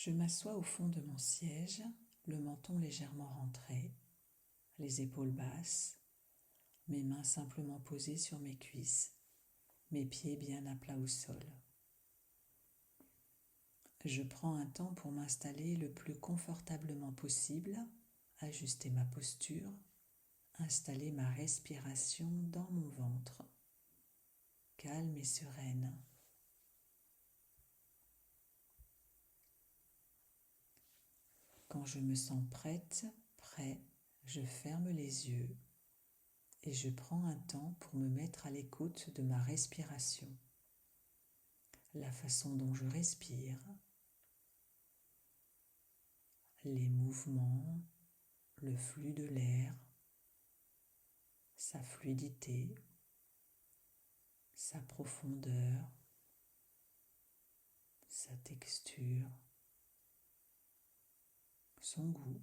Je m'assois au fond de mon siège, le menton légèrement rentré, les épaules basses, mes mains simplement posées sur mes cuisses, mes pieds bien à plat au sol. Je prends un temps pour m'installer le plus confortablement possible, ajuster ma posture, installer ma respiration dans mon ventre, calme et sereine. Quand je me sens prête, prêt, je ferme les yeux et je prends un temps pour me mettre à l'écoute de ma respiration, la façon dont je respire, les mouvements, le flux de l'air, sa fluidité, sa profondeur, sa texture, son goût.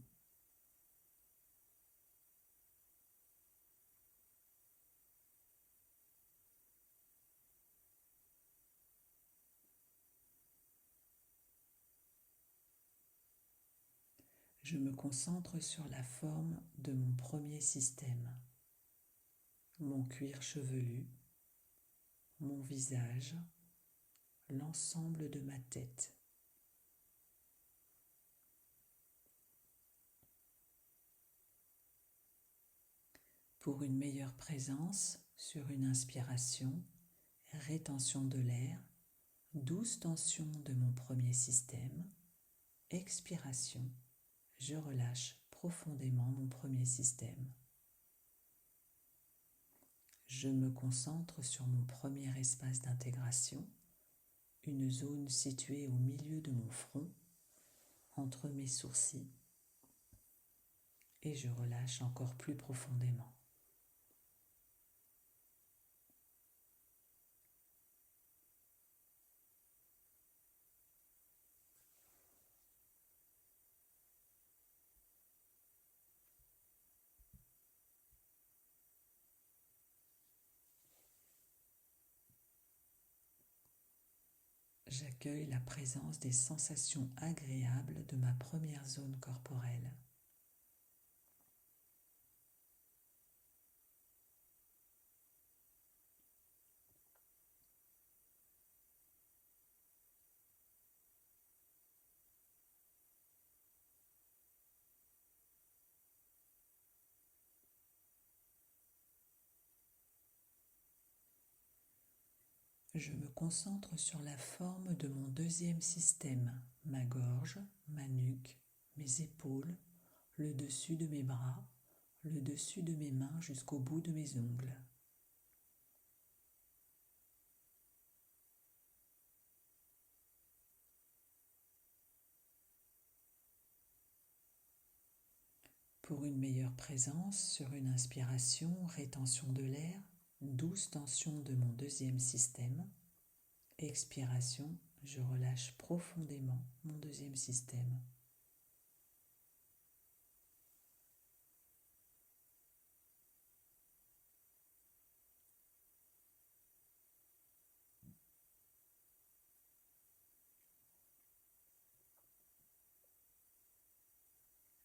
Je me concentre sur la forme de mon premier système, mon cuir chevelu, mon visage, l'ensemble de ma tête. Pour une meilleure présence, sur une inspiration, rétention de l'air, douce tension de mon premier système, expiration, je relâche profondément mon premier système. Je me concentre sur mon premier espace d'intégration, une zone située au milieu de mon front, entre mes sourcils, et je relâche encore plus profondément. J'accueille la présence des sensations agréables de ma première zone corporelle. Je me concentre sur la forme de mon deuxième système, ma gorge, ma nuque, mes épaules, le dessus de mes bras, le dessus de mes mains jusqu'au bout de mes ongles. Pour une meilleure présence, sur une inspiration, rétention de l'air, douce tension de mon deuxième système, expiration, je relâche profondément mon deuxième système.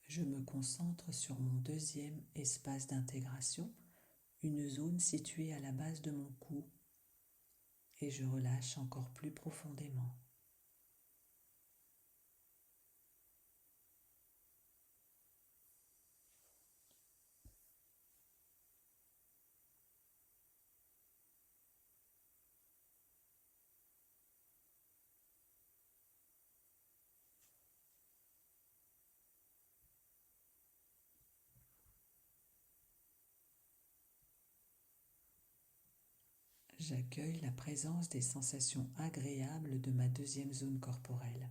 Je me concentre sur mon deuxième espace d'intégration, une zone située à la base de mon cou, et je relâche encore plus profondément. J'accueille la présence des sensations agréables de ma deuxième zone corporelle.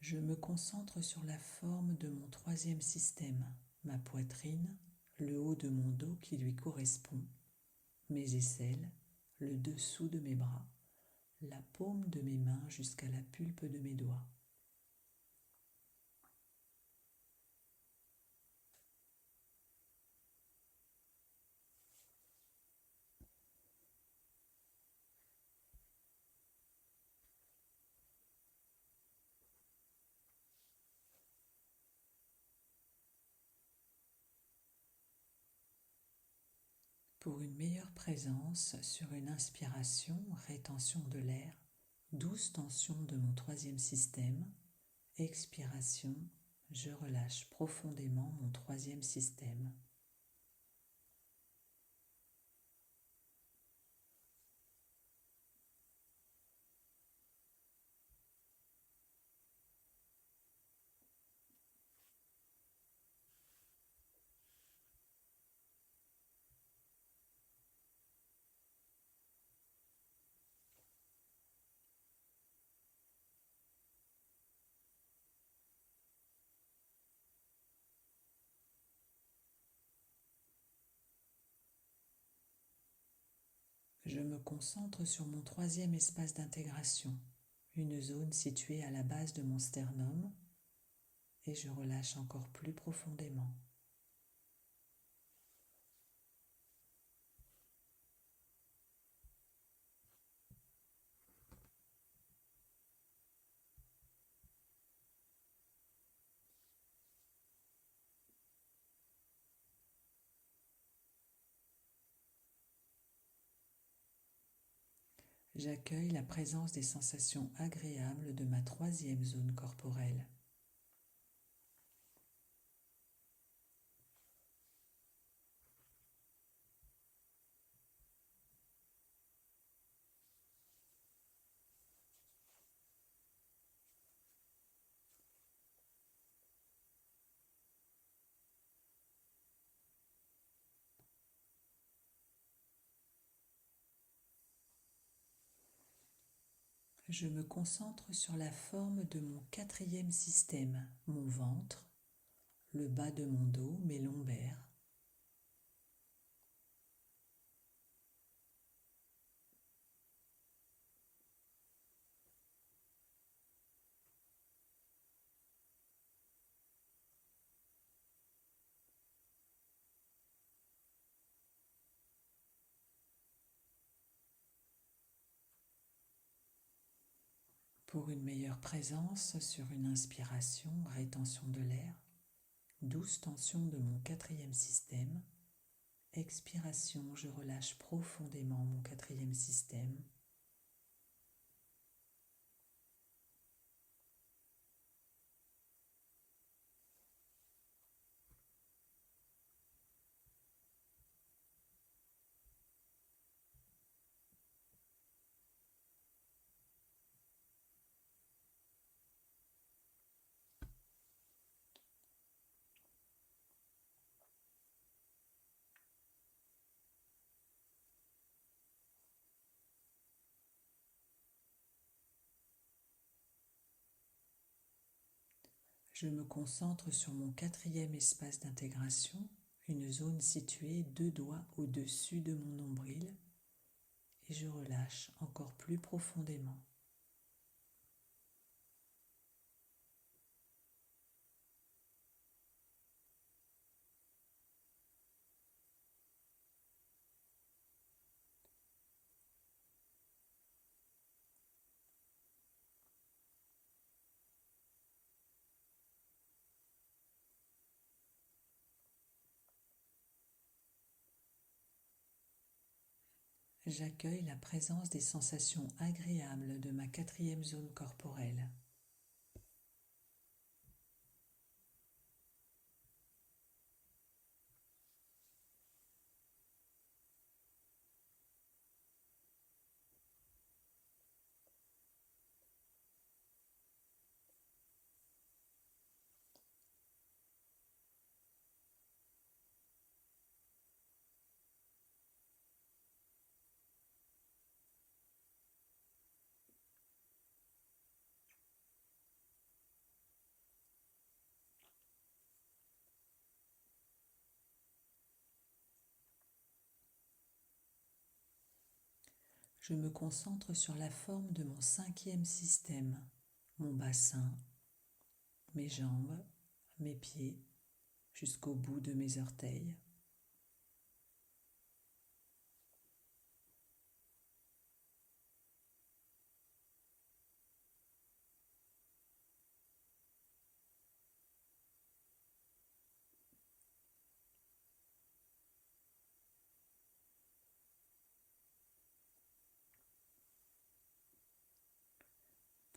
Je me concentre sur la forme de mon troisième système, ma poitrine, le haut de mon dos qui lui correspond, mes aisselles, le dessous de mes bras, la paume de mes mains jusqu'à la pulpe de mes doigts. Pour une meilleure présence, sur une inspiration, rétention de l'air, douce tension de mon troisième système, expiration, je relâche profondément mon troisième système. Je me concentre sur mon troisième espace d'intégration, une zone située à la base de mon sternum, et je relâche encore plus profondément. J'accueille la présence des sensations agréables de ma troisième zone corporelle. Je me concentre sur la forme de mon quatrième système, mon ventre, le bas de mon dos, mes lombaires. Pour une meilleure présence, sur une inspiration, rétention de l'air, douce tension de mon quatrième système, expiration, je relâche profondément mon quatrième système. Je me concentre sur mon quatrième espace d'intégration, une zone située 2 doigts au-dessus de mon nombril, et je relâche encore plus profondément. J'accueille la présence des sensations agréables de ma quatrième zone corporelle. Je me concentre sur la forme de mon cinquième système, mon bassin, mes jambes, mes pieds, jusqu'au bout de mes orteils.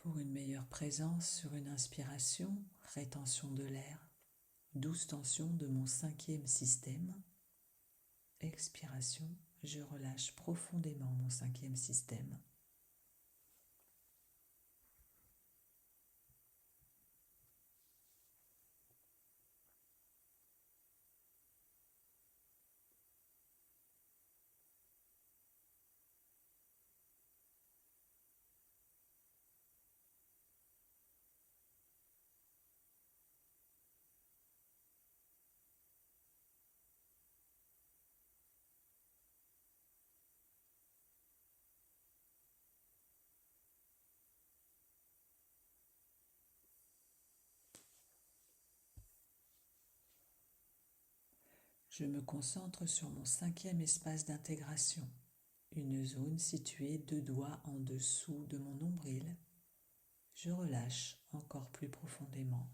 Pour une meilleure présence sur une inspiration, rétention de l'air, douce tension de mon cinquième système. Expiration, je relâche profondément mon cinquième système. Je me concentre sur mon cinquième espace d'intégration, une zone située 2 doigts en dessous de mon nombril. Je relâche encore plus profondément.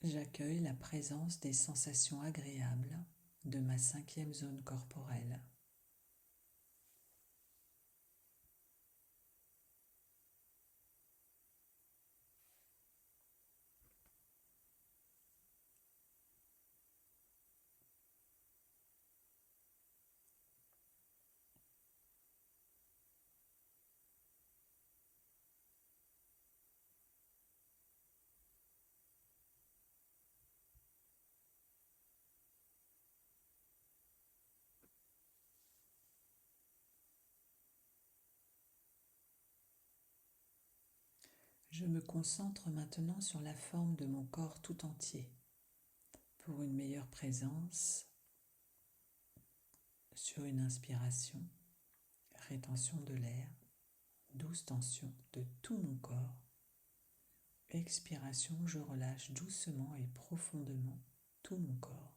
J'accueille la présence des sensations agréables de ma cinquième zone corporelle. Je me concentre maintenant sur la forme de mon corps tout entier. Pour une meilleure présence, sur une inspiration, rétention de l'air, douce tension de tout mon corps. Expiration, je relâche doucement et profondément tout mon corps.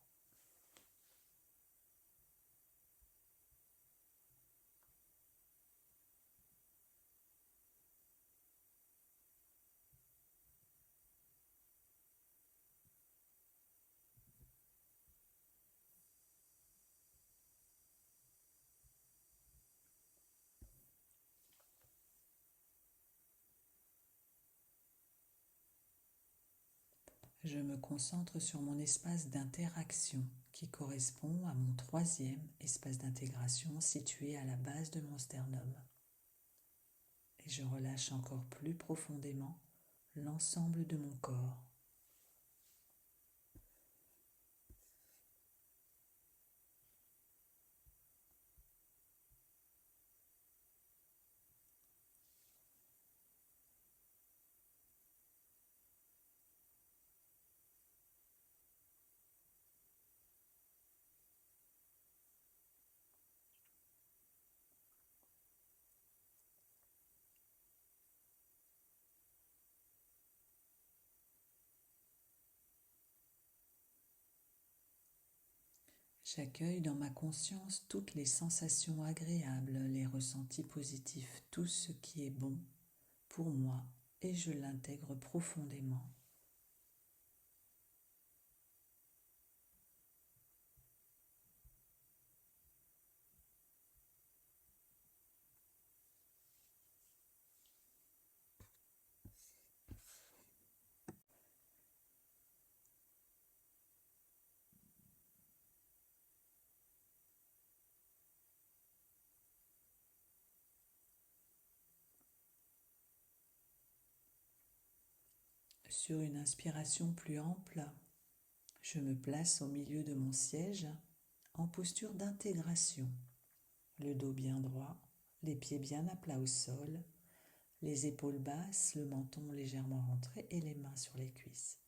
Je me concentre sur mon espace d'interaction qui correspond à mon troisième espace d'intégration situé à la base de mon sternum. Et je relâche encore plus profondément l'ensemble de mon corps. J'accueille dans ma conscience toutes les sensations agréables, les ressentis positifs, tout ce qui est bon pour moi et je l'intègre profondément. Sur une inspiration plus ample, je me place au milieu de mon siège en posture d'intégration, le dos bien droit, les pieds bien à plat au sol, les épaules basses, le menton légèrement rentré et les mains sur les cuisses.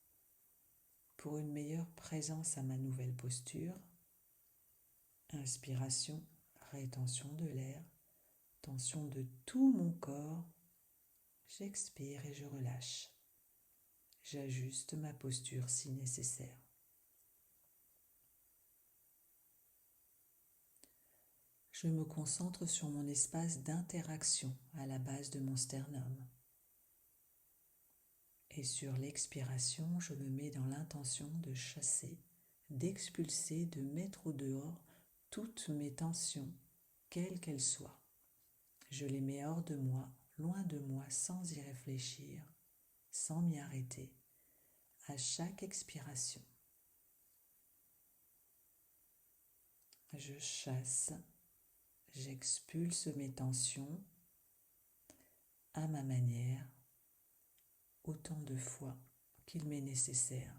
Pour une meilleure présence à ma nouvelle posture, inspiration, rétention de l'air, tension de tout mon corps, j'expire et je relâche. J'ajuste ma posture si nécessaire. Je me concentre sur mon espace d'interaction à la base de mon sternum. Et sur l'expiration, je me mets dans l'intention de chasser, d'expulser, de mettre au dehors toutes mes tensions, quelles qu'elles soient. Je les mets hors de moi, loin de moi, sans y réfléchir, sans m'y arrêter, à chaque expiration. Je chasse, j'expulse mes tensions à ma manière, autant de fois qu'il m'est nécessaire.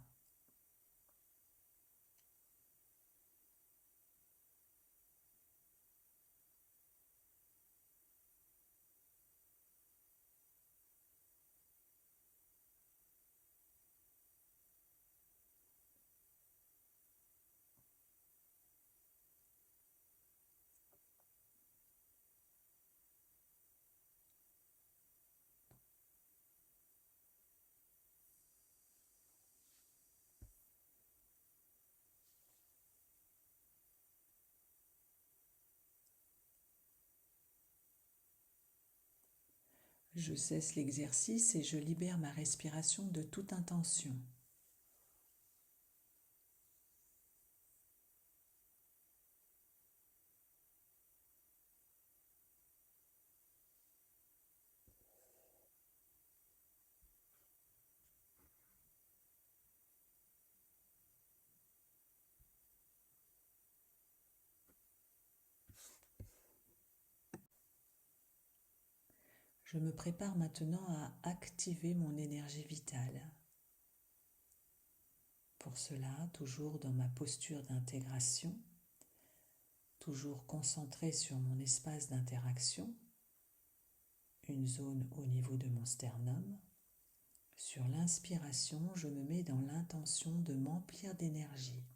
Je cesse l'exercice et je libère ma respiration de toute intention. Je me prépare maintenant à activer mon énergie vitale. Pour cela, toujours dans ma posture d'intégration, toujours concentré sur mon espace d'interaction, une zone au niveau de mon sternum. Sur l'inspiration, je me mets dans l'intention de m'emplir d'énergie.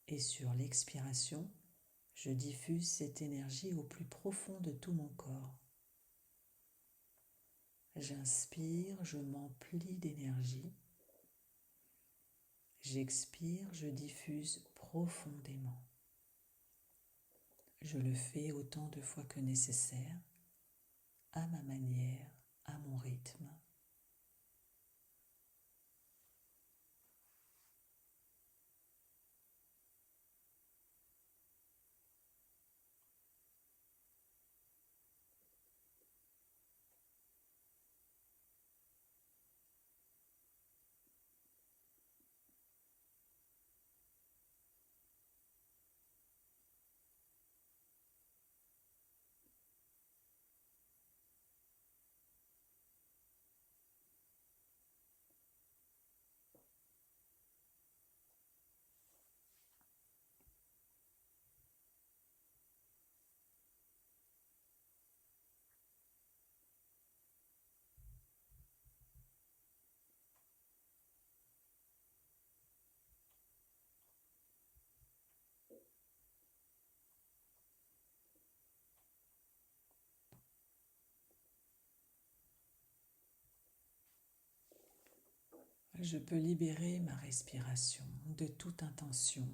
Et sur l'expiration, je diffuse cette énergie au plus profond de tout mon corps. J'inspire, je m'emplis d'énergie. J'expire, je diffuse profondément. Je le fais autant de fois que nécessaire, à ma manière, à mon rythme. Je peux libérer ma respiration de toute intention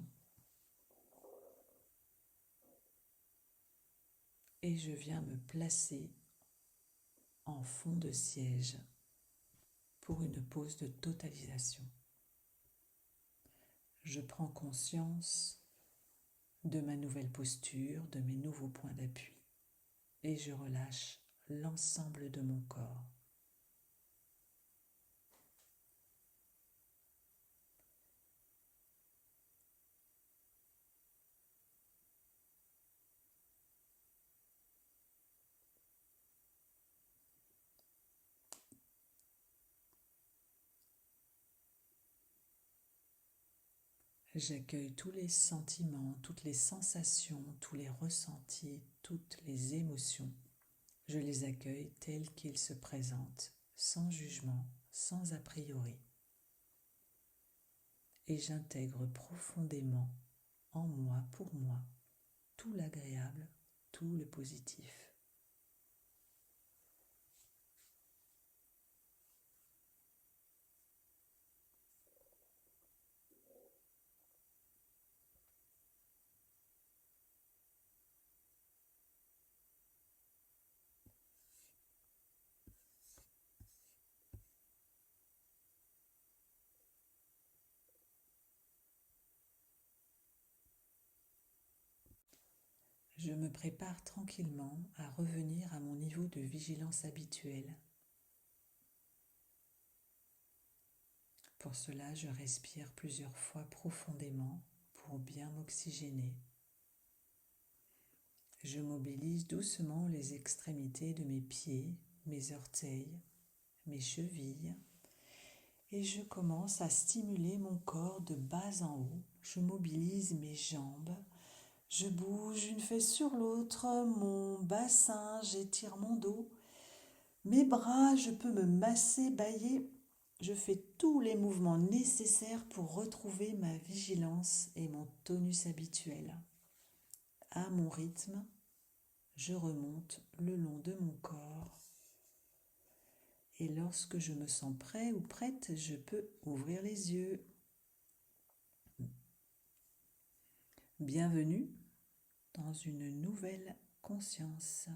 et je viens me placer en fond de siège pour une pause de totalisation. Je prends conscience de ma nouvelle posture, de mes nouveaux points d'appui et je relâche l'ensemble de mon corps. J'accueille tous les sentiments, toutes les sensations, tous les ressentis, toutes les émotions. Je les accueille tels qu'ils se présentent, sans jugement, sans a priori. Et j'intègre profondément, en moi, pour moi, tout l'agréable, tout le positif. Je me prépare tranquillement à revenir à mon niveau de vigilance habituel. Pour cela, je respire plusieurs fois profondément pour bien m'oxygéner. Je mobilise doucement les extrémités de mes pieds, mes orteils, mes chevilles et je commence à stimuler mon corps de bas en haut. Je mobilise mes jambes, je bouge une fesse sur l'autre, mon bassin, j'étire mon dos, mes bras, je peux me masser, bâiller. Je fais tous les mouvements nécessaires pour retrouver ma vigilance et mon tonus habituel. À mon rythme, je remonte le long de mon corps. Et lorsque je me sens prêt ou prête, je peux ouvrir les yeux. Bienvenue dans une nouvelle conscience.